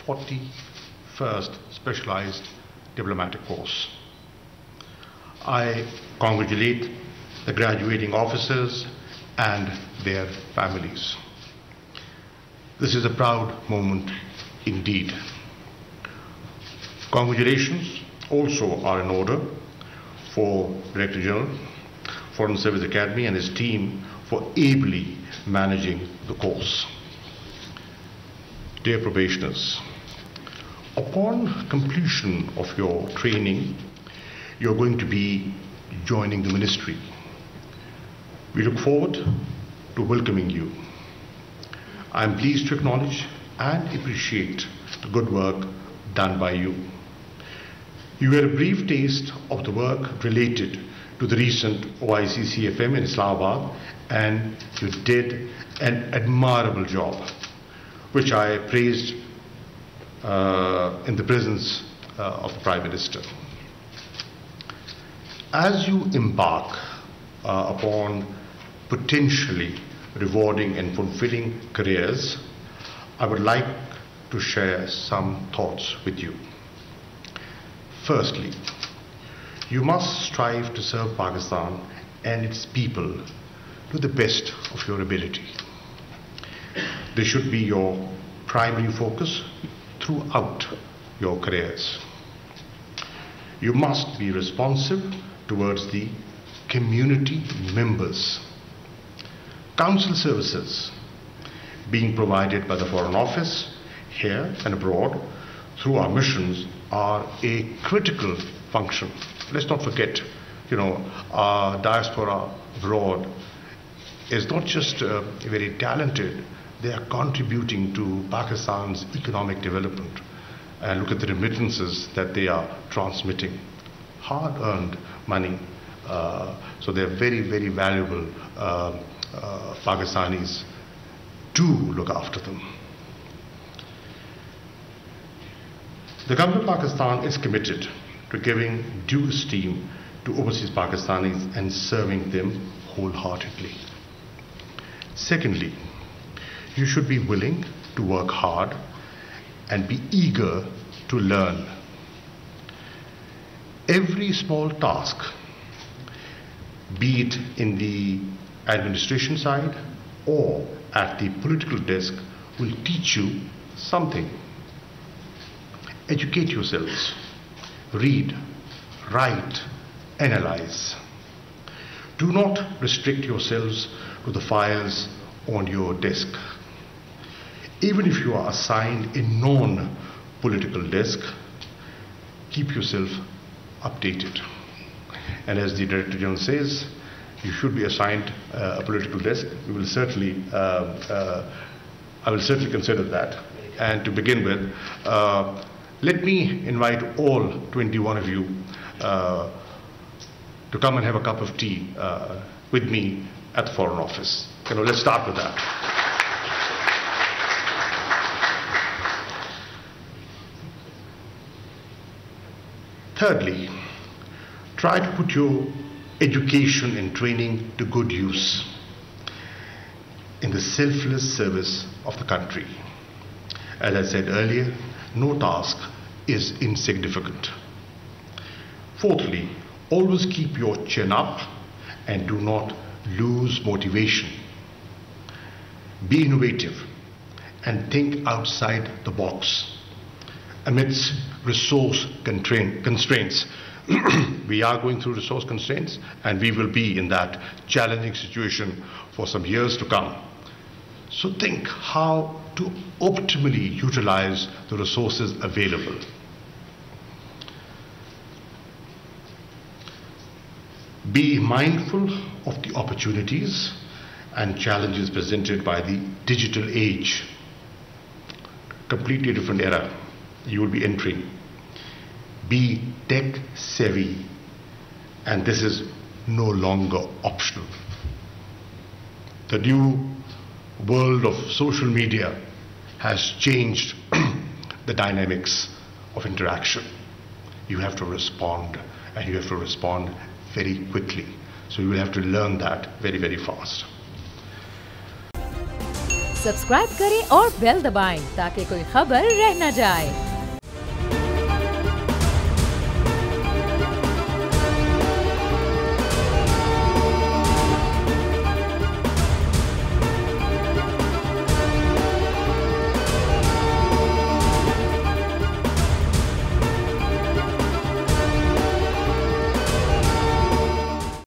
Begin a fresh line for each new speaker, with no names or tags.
41st Specialized Diplomatic Course. I congratulate the graduating officers and their families. This is a proud moment indeed. Congratulations also are in order for Director General, Foreign Service Academy and his team for ably managing the course. Dear probationers, upon completion of your training, you're going to be joining the ministry. We look forward to welcoming you. I'm pleased to acknowledge and appreciate the good work done by you. You had a brief taste of the work related to the recent OIC CFM in Islamabad, and you did an admirable job, which I praised in the presence of the Prime Minister. As you embark upon potentially rewarding and fulfilling careers, I would like to share some thoughts with you. Firstly, you must strive to serve Pakistan and its people to the best of your ability. This should be your primary focus throughout your careers. You must be responsive towards the community members. Council services being provided by the Foreign Office here and abroad through our missions are a critical function. Let's not forget, our diaspora abroad is not just very talented, they are contributing to Pakistan's economic development. And look at the remittances that they are transmitting. Hard-earned money. So they're very, very valuable Pakistanis. Do look after them. The government of Pakistan is committed to giving due esteem to overseas Pakistanis and serving them wholeheartedly. Secondly, you should be willing to work hard and be eager to learn. Every small task, be it in the administration side or at the political desk, will teach you something. Educate yourselves. Read, write, analyze. Do not restrict yourselves to the files on your desk. Even if you are assigned a non-political desk, keep yourself updated. And as the Director General says, you should be assigned a political desk. We will certainly, I will certainly consider that. And to begin with, let me invite all 21 of you to come and have a cup of tea with me at the Foreign Office. Let's start with that. Thirdly, try to put your education and training to good use in the selfless service of the country. As I said earlier, no task is insignificant. Fourthly, always keep your chin up and do not lose motivation. Be innovative and think outside the box. Amidst resource constraints, we are going through resource constraints and we will be in that challenging situation for some years to come. So think how to optimally utilize the resources available. Be mindful of the opportunities and challenges presented by the digital age. Completely different era you will be entering. Be tech savvy, and this is no longer optional. The new world of social media has changed the dynamics of interaction. You have to respond, and you have to respond very quickly. So you will have to learn that very, very fast.
Subscribe करें और bell दबाएं ताकि कोई खबर रह न जाए।